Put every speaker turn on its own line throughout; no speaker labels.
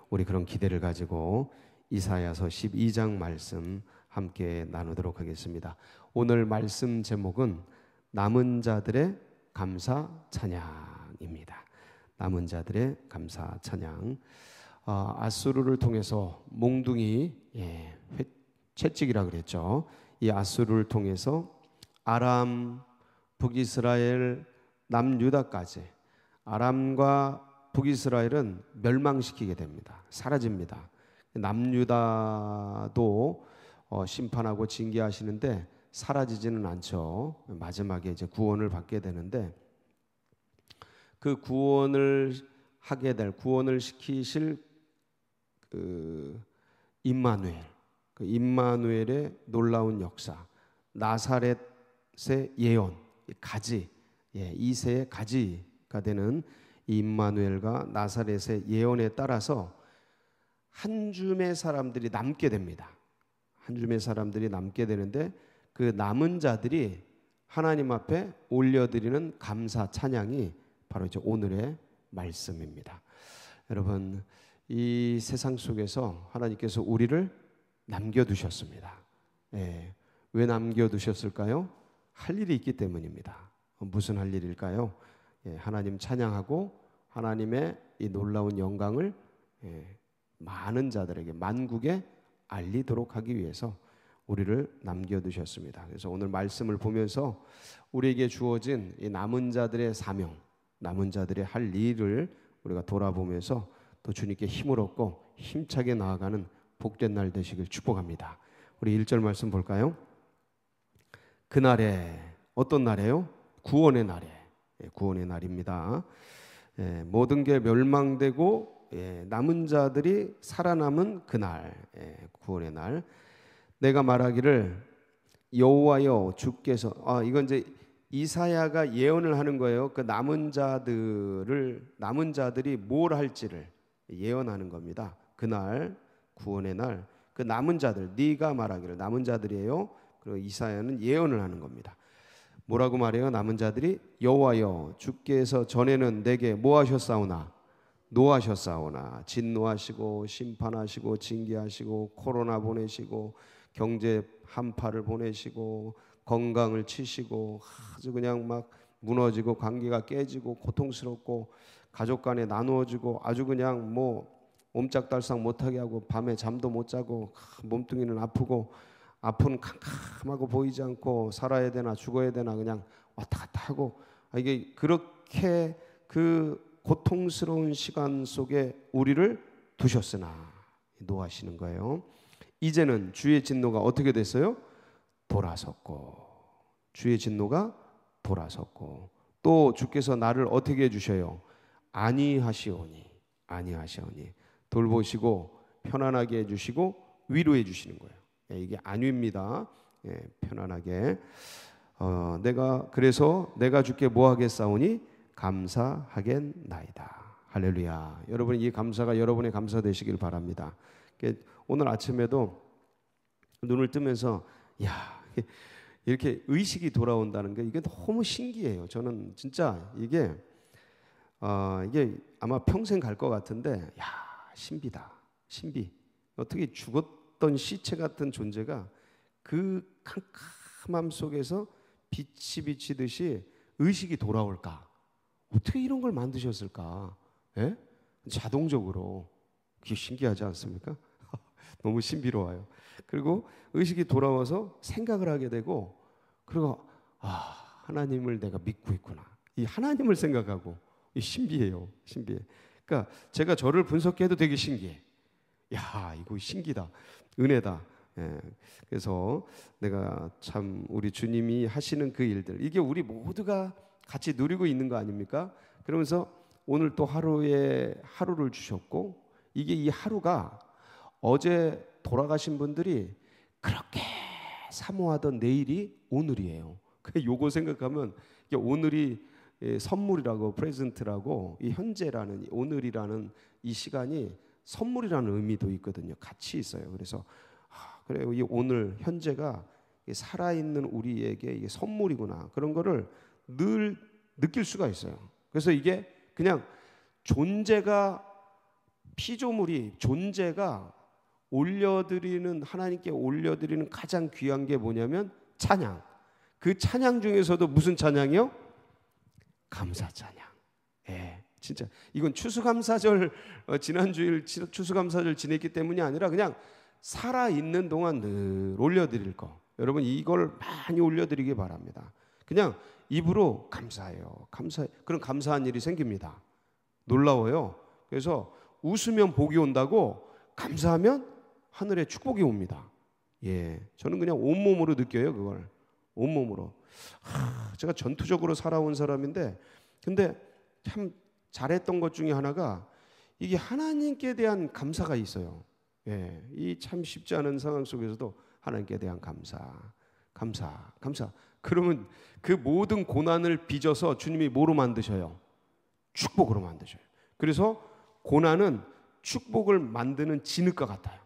우리 그런 기대를 가지고 이사야서 12장 말씀 함께 나누도록 하겠습니다. 오늘 말씀 제목은 남은 자들의 감사 찬양입니다. 남은 자들의 감사 찬양. 아수르를 통해서 몽둥이 채찍이라 그랬죠. 이 아수르를 통해서 아람, 북이스라엘, 남유다까지 아람과 북이스라엘은 멸망시키게 됩니다. 사라집니다. 남유다도 심판하고 징계하시는데 사라지지는 않죠. 마지막에 이제 구원을 받게 되는데 그 구원을 하게 될 구원을 시키실 그 임마누엘, 그 임마누엘의 놀라운 역사, 나사렛의 예언, 가지, 이새의 가지가 되는 이 임마누엘과 나사렛의 예언에 따라서 한 줌의 사람들이 남게 됩니다. 한 줌의 사람들이 남게 되는데 그 남은 자들이 하나님 앞에 올려드리는 감사 찬양이 바로 이제 오늘의 말씀입니다. 여러분, 이 세상 속에서 하나님께서 우리를 남겨두셨습니다. 왜 남겨두셨을까요? 할 일이 있기 때문입니다. 무슨 할 일일까요? 하나님 찬양하고 하나님의 이 놀라운 영광을 많은 자들에게, 만국에 알리도록 하기 위해서 우리를 남겨두셨습니다. 그래서 오늘 말씀을 보면서 우리에게 주어진 이 남은 자들의 사명, 남은 자들의 할 일을 우리가 돌아보면서 또 주님께 힘을 얻고 힘차게 나아가는 복된 날 되시길 축복합니다. 우리 1절 말씀 볼까요? 그날에, 어떤 날이에요? 구원의 날에, 구원의 날입니다. 모든 게 멸망되고 남은 자들이 살아남은 그날, 구원의 날. 내가 말하기를 여호와여 주께서, 이건 이제 이사야가 예언을 하는 거예요. 그 남은 자들이 뭘 할지를 예언하는 겁니다. 그날, 구원의 날, 그 남은 자들, 네가 말하기를, 남은 자들이에요. 그리고 이사야는 예언을 하는 겁니다. 뭐라고 말해요? 남은 자들이 여호와여 주께서 전에는 내게 뭐 하셨사오나? 노하셨사오나. 진노하시고 심판하시고 징계하시고 코로나 보내시고 경제 한파를 보내시고 건강을 치시고 아주 그냥 막 무너지고 관계가 깨지고 고통스럽고 가족 간에 나누어지고 아주 그냥 뭐 옴짝달싹 못하게 하고 밤에 잠도 못 자고 몸뚱이는 아프고 앞은 캄캄하고 보이지 않고 살아야 되나 죽어야 되나 그냥 왔다 갔다 하고, 이게 그렇게 그 고통스러운 시간 속에 우리를 두셨으나 노하시는 거예요. 이제는 주의 진노가 어떻게 됐어요? 돌아섰고, 주의 진노가 돌아섰고, 또 주께서 나를 어떻게 해주셔요? 아니하시오니, 아니하시오니. 돌보시고 편안하게 해주시고 위로해 주시는 거예요. 이게 안위입니다. 편안하게. 그래서 내가 주께 뭐 하겠사오니? 감사하겠나이다. 할렐루야. 여러분, 이 감사가 여러분의 감사 되시길 바랍니다. 오늘 아침에도 눈을 뜨면서 이렇게 의식이 돌아온다는 게 이게 너무 신기해요. 저는 진짜 이게 아마 평생 갈 것 같은데, 신비다. 신비. 어떻게 죽었던 시체 같은 존재가 그 캄캄함 속에서 빛이 비치듯이 의식이 돌아올까? 어떻게 이런 걸 만드셨을까? 자동적으로. 그게 신기하지 않습니까? 너무 신비로워요. 그리고 의식이 돌아와서 생각을 하게 되고, 그리고 하나님을 내가 믿고 있구나. 이 하나님을 생각하고, 이 신비해요. 신비해. 그러니까 제가 저를 분석해도 되게 신기해. 이거 신기다. 은혜다. 그래서 내가 참 우리 주님이 하시는 그 일들, 이게 우리 모두가 같이 누리고 있는 거 아닙니까? 그러면서 오늘 또 하루를 주셨고, 이게 이 하루가 어제 돌아가신 분들이 그렇게 사모하던 내일이 오늘이에요. 요거 생각하면 이게 오늘이 선물이라고, 프레젠트라고, 이 현재라는, 오늘이라는 이 시간이 선물이라는 의미도 있거든요. 같이 있어요. 그래서 그래요. 이 오늘 현재가 살아있는 우리에게 이게 선물이구나. 그런 거를 늘 느낄 수가 있어요. 그래서 이게 그냥 존재가 피조물이 존재가 하나님께 올려드리는 가장 귀한 게 뭐냐면 찬양. 그 찬양 중에서도 무슨 찬양이요? 감사 찬양. 예, 진짜 이건 추수감사절 지난주일 추수감사절 지냈기 때문이 아니라 그냥 살아있는 동안 늘 올려드릴 거. 여러분 이걸 많이 올려드리기 바랍니다. 그냥 입으로 감사해요. 감사해. 그럼 감사한 일이 생깁니다. 놀라워요. 그래서 웃으면 복이 온다고 감사하면 하늘에 축복이 옵니다. 예, 저는 그냥 온몸으로 느껴요. 그걸 온몸으로. 제가 전투적으로 살아온 사람인데 근데 참 잘했던 것 중에 하나가 이게 하나님께 대한 감사가 있어요. 예, 이 참 쉽지 않은 상황 속에서도 하나님께 대한 감사. 그러면 그 모든 고난을 빚어서 주님이 뭐로 만드셔요? 축복으로 만드셔요. 그래서 고난은 축복을 만드는 진흙과 같아요.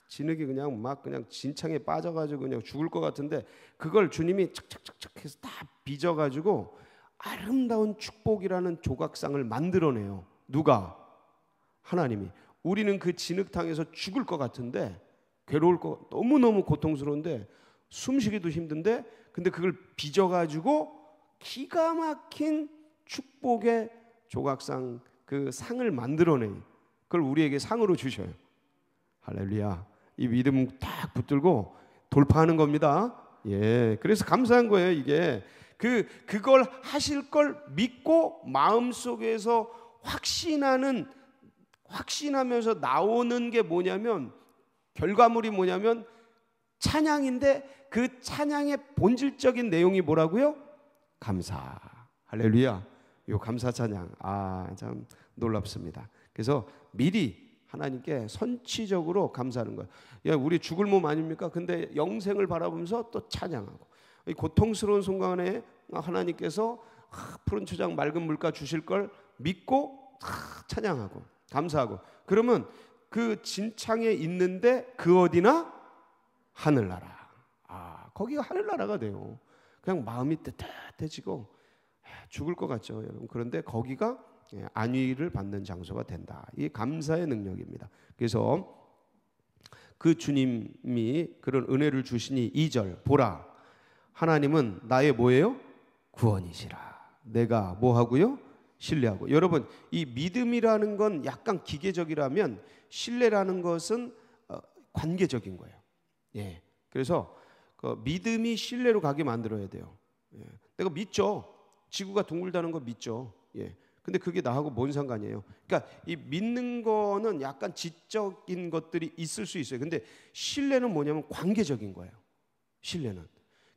진흙이 그냥 진창에 빠져가지고 그냥 죽을 것 같은데 그걸 주님이 착착착착 해서 다 빚어가지고 아름다운 축복이라는 조각상을 만들어내요. 누가? 하나님이. 우리는 그 진흙탕에서 죽을 것 같은데 괴로울 것, 너무너무 고통스러운데 숨쉬기도 힘든데 근데 그걸 빚어가지고 기가 막힌 축복의 조각상 그 상을 만들어내요. 그걸 우리에게 상으로 주셔요. 할렐루야. 이 믿음 딱 붙들고 돌파하는 겁니다. 예, 그래서 감사한 거예요. 이게 그걸 하실 걸 믿고 마음속에서 확신하면서 나오는 게 뭐냐면 결과물이 뭐냐면 찬양인데 그 찬양의 본질적인 내용이 뭐라고요? 감사. 할렐루야. 요 감사 찬양. 참 놀랍습니다. 그래서 미리 하나님께 선취적으로 감사하는 거예요. 야, 우리 죽을 몸 아닙니까? 근데 영생을 바라보면서 또 찬양하고 이 고통스러운 순간에 하나님께서 푸른 초장 맑은 물가 주실 걸 믿고 찬양하고 감사하고 그러면 그 진창에 있는데 그 어디나 하늘나라. 거기가 하늘나라가 돼요. 그냥 마음이 뜨뜻해지고 죽을 것 같죠, 여러분. 그런데 거기가 안위를 받는 장소가 된다. 이게 감사의 능력입니다. 그래서 그 주님이 그런 은혜를 주시니 2절 보라 하나님은 나의 뭐예요? 구원이시라. 내가 뭐하고요? 신뢰하고. 여러분 이 믿음이라는 건 약간 기계적이라면 신뢰라는 것은 관계적인 거예요. 예. 그래서 그 믿음이 신뢰로 가게 만들어야 돼요. 예. 내가 믿죠. 지구가 둥글다는 거 믿죠. 예. 근데 그게 나하고 뭔 상관이에요? 그러니까 이 믿는 거는 약간 지적인 것들이 있을 수 있어요. 근데 신뢰는 뭐냐면 관계적인 거예요. 신뢰는.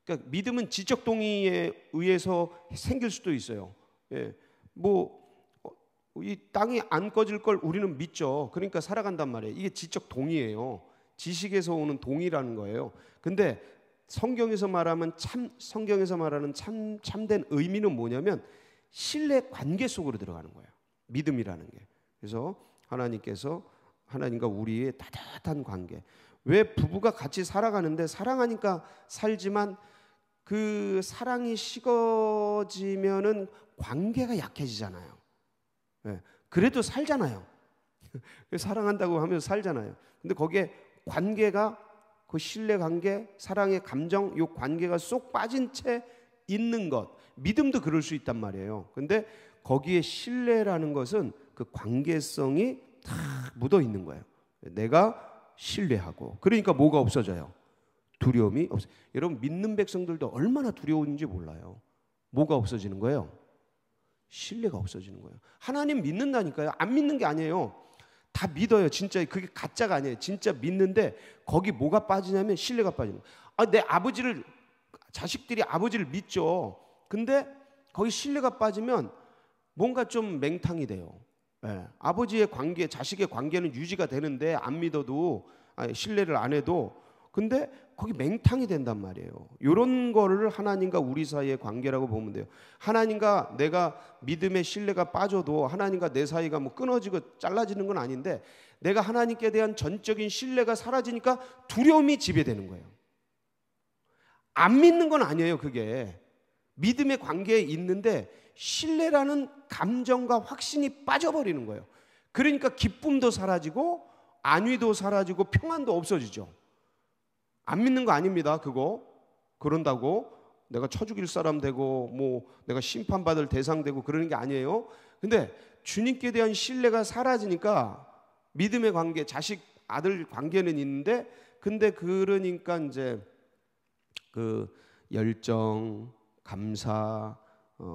그러니까 믿음은 지적 동의에 의해서 생길 수도 있어요. 예. 이 땅이 안 꺼질 걸 우리는 믿죠. 그러니까 살아간단 말이에요. 이게 지적 동의예요. 지식에서 오는 동의라는 거예요. 근데 성경에서 말하는 참된 의미는 뭐냐면 신뢰 관계 속으로 들어가는 거예요. 믿음이라는 게. 그래서 하나님과 우리의 따뜻한 관계. 왜 부부가 같이 살아가는데 사랑하니까 살지만 그 사랑이 식어지면은 관계가 약해지잖아요. 네. 그래도 살잖아요. 사랑한다고 하면서 살잖아요. 근데 거기에 관계가 그 신뢰 관계, 사랑의 감정, 요 관계가 쏙 빠진 채 있는 것. 믿음도 그럴 수 있단 말이에요. 근데 거기에 신뢰라는 것은 그 관계성이 다 묻어 있는 거예요. 내가 신뢰하고. 그러니까 뭐가 없어져요? 두려움이 없어요. 여러분 믿는 백성들도 얼마나 두려운지 몰라요. 뭐가 없어지는 거예요? 신뢰가 없어지는 거예요. 하나님 믿는다니까요. 안 믿는 게 아니에요. 다 믿어요. 진짜 그게 가짜가 아니에요. 진짜 믿는데 거기 뭐가 빠지냐면 신뢰가 빠지는 거예요. 내 자식들이 아버지를 믿죠. 근데 거기 신뢰가 빠지면 뭔가 좀 맹탕이 돼요. 네. 아버지의 관계, 자식의 관계는 유지가 되는데 안 믿어도 신뢰를 안 해도 근데 거기 맹탕이 된단 말이에요. 이런 거를 하나님과 우리 사이의 관계라고 보면 돼요. 하나님과 내가 믿음의 신뢰가 빠져도 하나님과 내 사이가 뭐 끊어지고 잘라지는 건 아닌데 내가 하나님께 대한 전적인 신뢰가 사라지니까 두려움이 지배되는 거예요. 안 믿는 건 아니에요. 그게 믿음의 관계에 있는데 신뢰라는 감정과 확신이 빠져버리는 거예요. 그러니까 기쁨도 사라지고 안위도 사라지고 평안도 없어지죠. 안 믿는 거 아닙니다. 그런다고 내가 쳐 죽일 사람 되고 뭐 내가 심판받을 대상 되고 그러는 게 아니에요. 근데 주님께 대한 신뢰가 사라지니까 믿음의 관계, 자식 아들 관계는 있는데, 근데 그러니까 이제 그 열정, 감사,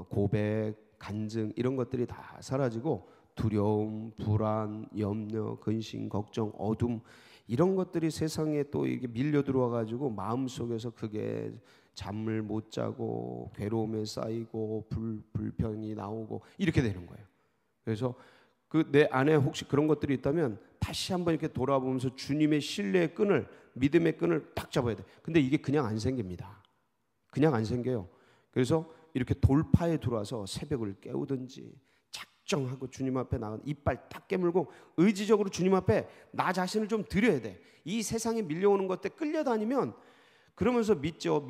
고백, 간증 이런 것들이 다 사라지고 두려움, 불안, 염려, 근심, 걱정, 어둠 이런 것들이 세상에 또 이게 밀려 들어와 가지고 마음속에서 그게 잠을 못 자고 괴로움에 쌓이고 불평이 나오고 이렇게 되는 거예요. 그래서 그 내 안에 혹시 그런 것들이 있다면 다시 한번 이렇게 돌아보면서 주님의 신뢰의 끈을, 믿음의 끈을 딱 잡아야 돼. 근데 이게 그냥 안 생깁니다. 그냥 안 생겨요. 그래서 이렇게 돌파에 들어와서 새벽을 깨우든지 작정하고 주님 앞에 나가 이빨 딱 깨물고 의지적으로 주님 앞에 나 자신을 좀 드려야 돼. 이 세상에 밀려오는 것에 끌려다니면 그러면서 믿죠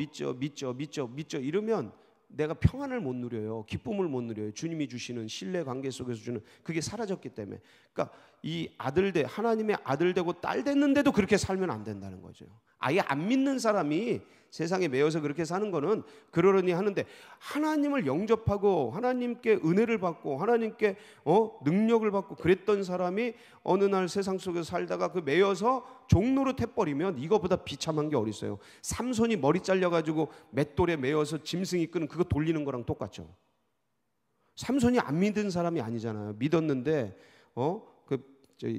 이러면 내가 평안을 못 누려요. 기쁨을 못 누려요. 주님이 주시는 신뢰 관계 속에서 주는 그게 사라졌기 때문에. 그러니까 이 아들 하나님의 아들 되고 딸 됐는데도 그렇게 살면 안 된다는 거죠. 아예 안 믿는 사람이 세상에 매여서 그렇게 사는 거는 그러려니 하는데, 하나님을 영접하고 하나님께 은혜를 받고 하나님께 능력을 받고 그랬던 사람이 어느 날 세상 속에서 살다가 그 매여서 종노릇 해버리면 이거보다 비참한 게 어디 있어요. 삼손이 머리 잘려가지고 맷돌에 매여서 짐승이 끄는 그거 돌리는 거랑 똑같죠. 삼손이 안 믿은 사람이 아니잖아요. 믿었는데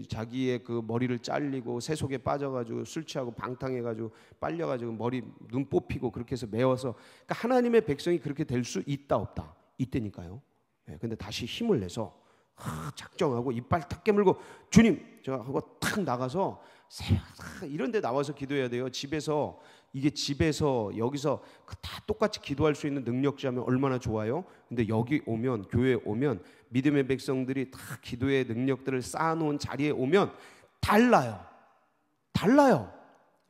자기의 그 머리를 잘리고 세속에 빠져가지고 술 취하고 방탕해가지고 빨려가지고 머리 눈 뽑히고 그렇게 해서 매워서, 그러니까 하나님의 백성이 그렇게 될 수 있다 없다? 있다니까요. 근데 다시 힘을 내서 작정하고 이빨 탁 깨물고 주님 제가 하고 탁 나가서 이런 데 나와서 기도해야 돼요. 집에서 여기서 다 똑같이 기도할 수 있는 능력자면 얼마나 좋아요. 근데 여기 오면, 교회에 오면, 믿음의 백성들이 다 기도의 능력들을 쌓아놓은 자리에 오면 달라요.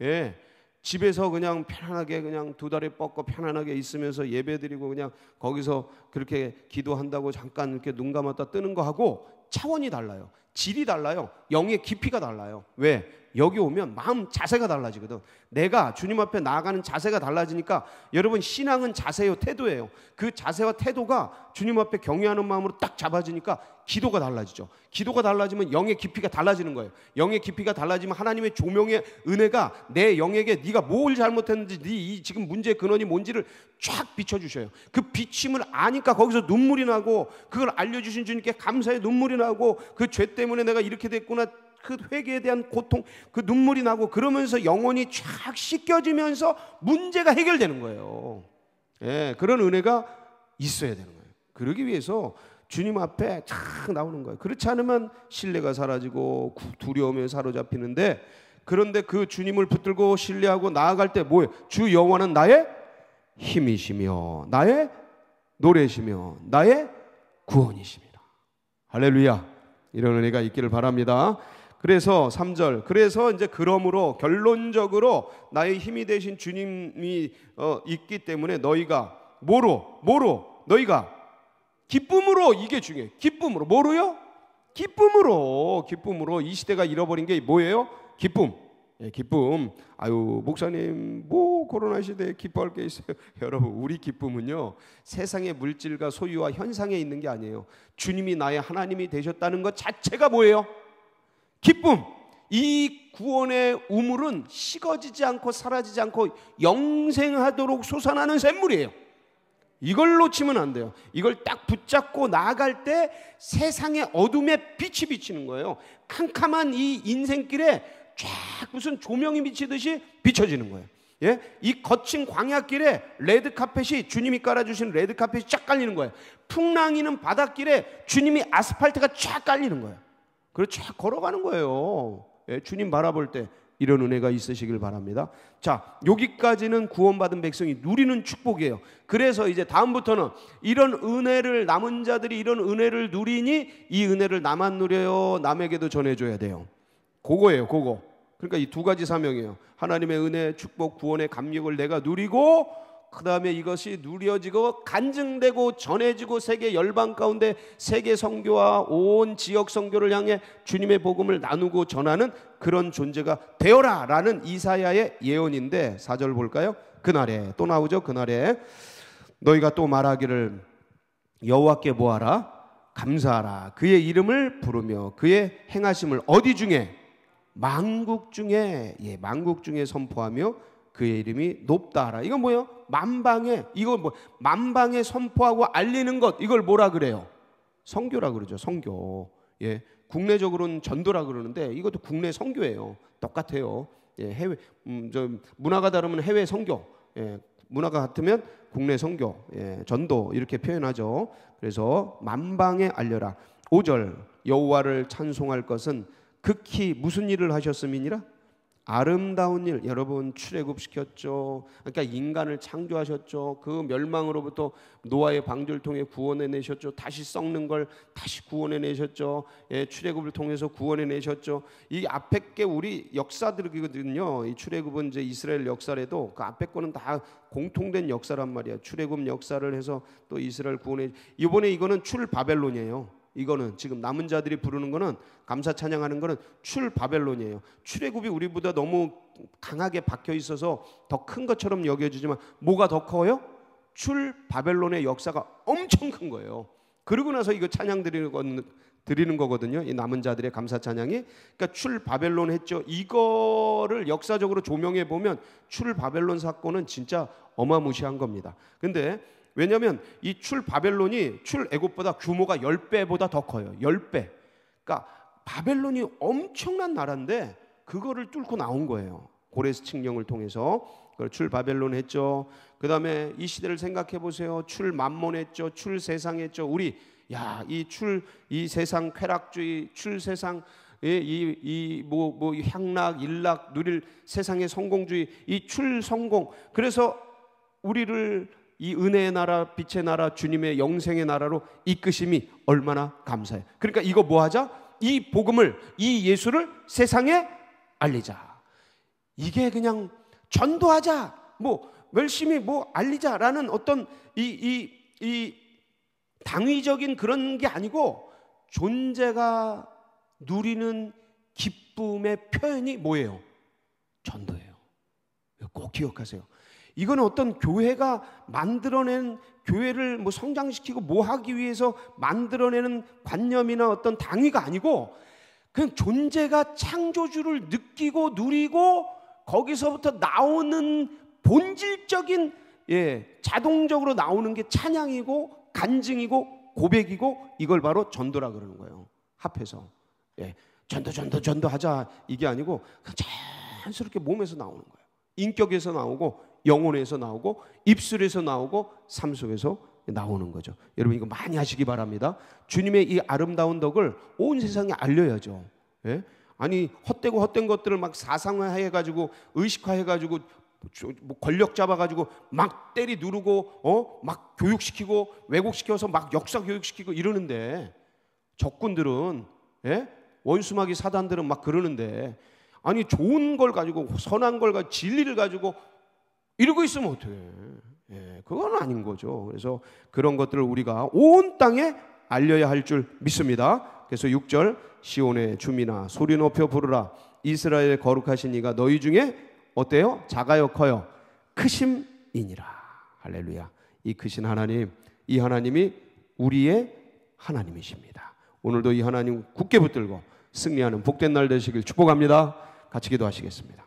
예, 집에서 그냥 편안하게 그냥 두 다리 뻗고 편안하게 있으면서 예배드리고 그냥 거기서 그렇게 기도한다고 잠깐 이렇게 눈 감았다 뜨는 거 하고 차원이 달라요. 질이 달라요. 영의 깊이가 달라요. 왜? 여기 오면 마음 자세가 달라지거든. 내가 주님 앞에 나아가는 자세가 달라지니까, 여러분 신앙은 자세요, 태도예요. 그 자세와 태도가 주님 앞에 경외하는 마음으로 딱 잡아지니까 기도가 달라지죠. 기도가 달라지면 영의 깊이가 달라지는 거예요. 영의 깊이가 달라지면 하나님의 조명의 은혜가 내 영에게 네가 뭘 잘못했는지, 네 지금 문제의 근원이 뭔지를 쫙 비춰주셔요. 그 비침을 아니까 거기서 눈물이 나고, 그걸 알려주신 주님께 감사의 눈물이 나고, 그 죄 때문에 내가 이렇게 됐구나, 그 회개에 대한 고통, 그 눈물이 나고, 그러면서 영혼이 쫙 씻겨지면서 문제가 해결되는 거예요. 예, 그런 은혜가 있어야 되는 거예요. 그러기 위해서 주님 앞에 쫙 나오는 거예요. 그렇지 않으면 신뢰가 사라지고 두려움에 사로잡히는데, 그런데 그 주님을 붙들고 신뢰하고 나아갈 때 뭐예요? 주 여호와는 나의 힘이시며 나의 노래시며 나의 구원이십니다. 할렐루야. 이런 은혜가 있기를 바랍니다. 그래서 3절, 그래서 이제 그러므로 결론적으로 나의 힘이 되신 주님이 있기 때문에 너희가 뭐로 너희가 기쁨으로, 이게 중요해요. 기쁨으로. 뭐로요? 기쁨으로. 이 시대가 잃어버린 게 뭐예요? 기쁨. 예, 기쁨. 아유 목사님 뭐 코로나 시대에 기뻐할 게 있어요. 여러분, 우리 기쁨은요 세상의 물질과 소유와 현상에 있는 게 아니에요. 주님이 나의 하나님이 되셨다는 것 자체가 뭐예요? 기쁨. 이 구원의 우물은 식어지지 않고 사라지지 않고 영생하도록 솟아나는 샘물이에요. 이걸 놓치면 안 돼요. 이걸 딱 붙잡고 나아갈 때 세상의 어둠에 빛이 비치는 거예요. 캄캄한 이 인생길에 쫙 무슨 조명이 비치듯이 비춰지는 거예요. 예? 이 거친 광야길에 레드카펫이, 주님이 깔아주신 레드카펫이 쫙 깔리는 거예요. 풍랑이는 바닷길에 주님이 아스팔트가 쫙 깔리는 거예요. 그래서 쫙 걸어가는 거예요. 예? 주님 바라볼 때 이런 은혜가 있으시길 바랍니다. 자, 여기까지는 구원받은 백성이 누리는 축복이에요. 그래서 이제 다음부터는 이런 은혜를, 남은 자들이 이런 은혜를 누리니 이 은혜를 나만 누려요, 남에게도 전해줘야 돼요. 그거예요, 그거. 그러니까 이 두 가지 사명이에요. 하나님의 은혜, 축복, 구원의 감격을 내가 누리고, 그 다음에 이것이 누려지고 간증되고 전해지고 세계 열방 가운데 세계 선교와 온 지역 선교를 향해 주님의 복음을 나누고 전하는 그런 존재가 되어라 라는 이사야의 예언인데 4절 볼까요? 그날에 또 나오죠. 그날에 너희가 또 말하기를 여호와께 뭐하라? 감사하라. 그의 이름을 부르며 그의 행하심을 어디 중에? 만국 중에, 만국 중에 선포하며 그의 이름이 높다 하라. 이건 뭐예요? 만방에, 이거 뭐 만방에 선포하고 알리는 것, 이걸 뭐라 그래요? 선교라 그러죠. 선교. 국내적으로는 전도라 그러는데 이것도 국내 선교예요. 똑같아요. 해외 문화가 다르면 해외 선교, 문화가 같으면 국내 선교, 전도 이렇게 표현하죠. 그래서 만방에 알려라. 5절 여호와를 찬송할 것은 극히 무슨 일을 하셨음이니라? 아름다운 일. 여러분 출애굽시켰죠. 그러니까 인간을 창조하셨죠. 그 멸망으로부터 노아의 방주를 통해 구원해내셨죠. 다시 썩는 걸 다시 구원해내셨죠. 출애굽을 통해서 구원해내셨죠. 이 앞에 게 우리 역사들이거든요. 이 출애굽은 이제 이스라엘 역사래도 그 앞에 거는 다 공통된 역사란 말이야. 출애굽 역사를 해서 또 이스라엘 구원해. 이번에 이거는 출바벨론이에요. 이거는 지금 남은 자들이 부르는 거는 감사 찬양하는 거는 출바벨론이에요. 출애굽이 우리보다 너무 강하게 박혀 있어서 더 큰 것처럼 여겨지지만 뭐가 더 커요? 출바벨론의 역사가 엄청 큰 거예요. 그러고 나서 이거 찬양 드리는 거거든요. 이 남은 자들의 감사 찬양이. 그러니까 출바벨론 했죠. 이거를 역사적으로 조명해 보면 출바벨론 사건은 진짜 어마무시한 겁니다. 근데 왜냐하면 이 출바벨론이 출애굽보다 규모가 10배보다 더 커요. 10배. 그러니까 바벨론이 엄청난 나라인데 그거를 뚫고 나온 거예요. 고레스 칙령을 통해서. 그걸 출바벨론 했죠. 그 다음에 이 시대를 생각해 보세요. 출만몬 했죠. 출세상 했죠. 우리 이 세상 쾌락주의, 출세상 뭐 향락, 일락 누릴 세상의 성공주의, 이 출성공. 그래서 우리를 이 은혜의 나라, 빛의 나라, 주님의 영생의 나라로 이끄심이 얼마나 감사해요. 그러니까 이거 뭐 하자? 이 복음을, 이 예수를 세상에 알리자. 이게 그냥 전도하자, 뭐 열심히 뭐 알리자라는 어떤 이 당위적인 그런 게 아니고 존재가 누리는 기쁨의 표현이 뭐예요? 전도예요. 꼭 기억하세요. 이거는 어떤 교회가 만들어낸, 교회를 뭐 성장시키고 뭐 하기 위해서 만들어내는 관념이나 어떤 당위가 아니고 그냥 존재가 창조주를 느끼고 누리고 거기서부터 나오는 본질적인, 자동적으로 나오는 게 찬양이고 간증이고 고백이고, 이걸 바로 전도라 그러는 거예요. 합해서 전도 하자, 이게 아니고 자연스럽게 몸에서 나오는 거예요. 인격에서 나오고 영혼에서 나오고 입술에서 나오고 삶 속에서 나오는 거죠. 여러분 이거 많이 하시기 바랍니다. 주님의 이 아름다운 덕을 온 세상에 알려야죠. 아니 헛된 것들을 막 사상화해가지고 의식화해가지고 뭐 권력 잡아가지고 막 때리 누르고 막 교육시키고 왜곡시켜서 막 역사 교육시키고 이러는데, 적군들은 원수마귀 사단들은 막 그러는데, 아니 좋은 걸 가지고 선한 걸 가지고 진리를 가지고 이러고 있으면 어떡해. 그건 아닌 거죠. 그래서 그런 것들을 우리가 온 땅에 알려야 할 줄 믿습니다. 그래서 6절 시온의 주민아 소리 높여 부르라. 이스라엘의 거룩하신 이가 너희 중에 어때요? 작아요 커요? 크심이니라. 할렐루야. 이 크신 하나님, 이 하나님이 우리의 하나님이십니다. 오늘도 이 하나님 굳게 붙들고 승리하는 복된 날 되시길 축복합니다. 같이 기도하시겠습니다.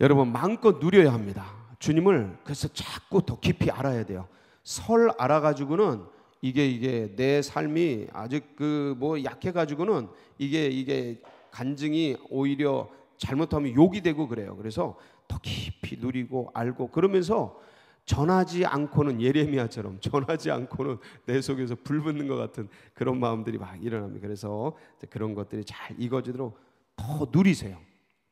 여러분 마음껏 누려야 합니다. 주님을 그래서 자꾸 더 깊이 알아야 돼요. 설 알아가지고는 이게 내 삶이 아직 뭐 약해가지고는 이게 간증이 오히려 잘못하면 욕이 되고 그래요. 그래서 더 깊이 누리고 알고 그러면서 전하지 않고는, 예레미야처럼 전하지 않고는 내 속에서 불 붙는 것 같은 그런 마음들이 막 일어납니다. 그래서 그런 것들이 잘 익어지도록 더 누리세요.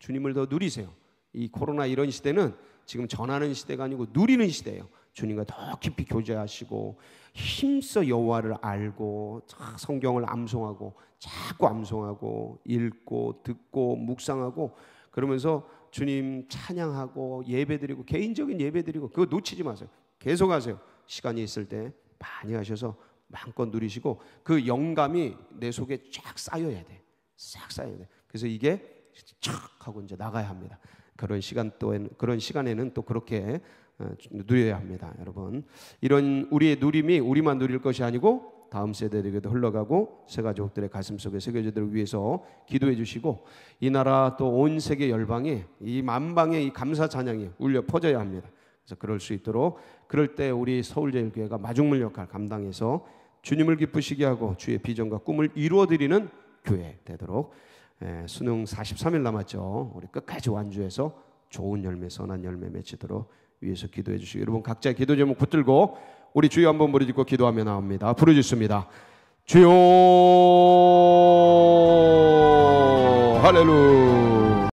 주님을 더 누리세요. 이 코로나 이런 시대는 지금 전하는 시대가 아니고 누리는 시대예요. 주님과 더 깊이 교제하시고 힘써 여호와를 알고 성경을 암송하고 자꾸 암송하고 읽고 듣고 묵상하고 그러면서 주님 찬양하고 예배드리고 개인적인 예배드리고 그거 놓치지 마세요. 계속 하세요. 시간이 있을 때 많이 하셔서 마음껏 누리시고 그 영감이 내 속에 쫙 쌓여야 돼. 싹 쌓여야 돼. 그래서 이게 촥 하고 이제 나가야 합니다. 그런 시간에는 또 그렇게 누려야 합니다. 여러분, 이런 우리의 누림이 우리만 누릴 것이 아니고 다음 세대에게도 흘러가고 새 가족들의 가슴 속에 새겨지도록 위해서 기도해 주시고, 이 나라 또 온 세계 열방에 이 만방의 이 감사 찬양이 울려 퍼져야 합니다. 그래서 그럴 수 있도록, 그럴 때 우리 서울제일교회가 마중물 역할 감당해서 주님을 기쁘시게 하고 주의 비전과 꿈을 이루어드리는 교회 되도록, 수능 43일 남았죠. 우리 끝까지 완주해서 좋은 열매, 선한 열매 맺히도록 위해서 기도해 주시고, 여러분 각자의 기도 제목 붙들고 우리 주여 한번 부르짖고 기도하며 나옵니다. 부르짖습니다. 주여, 할렐루야.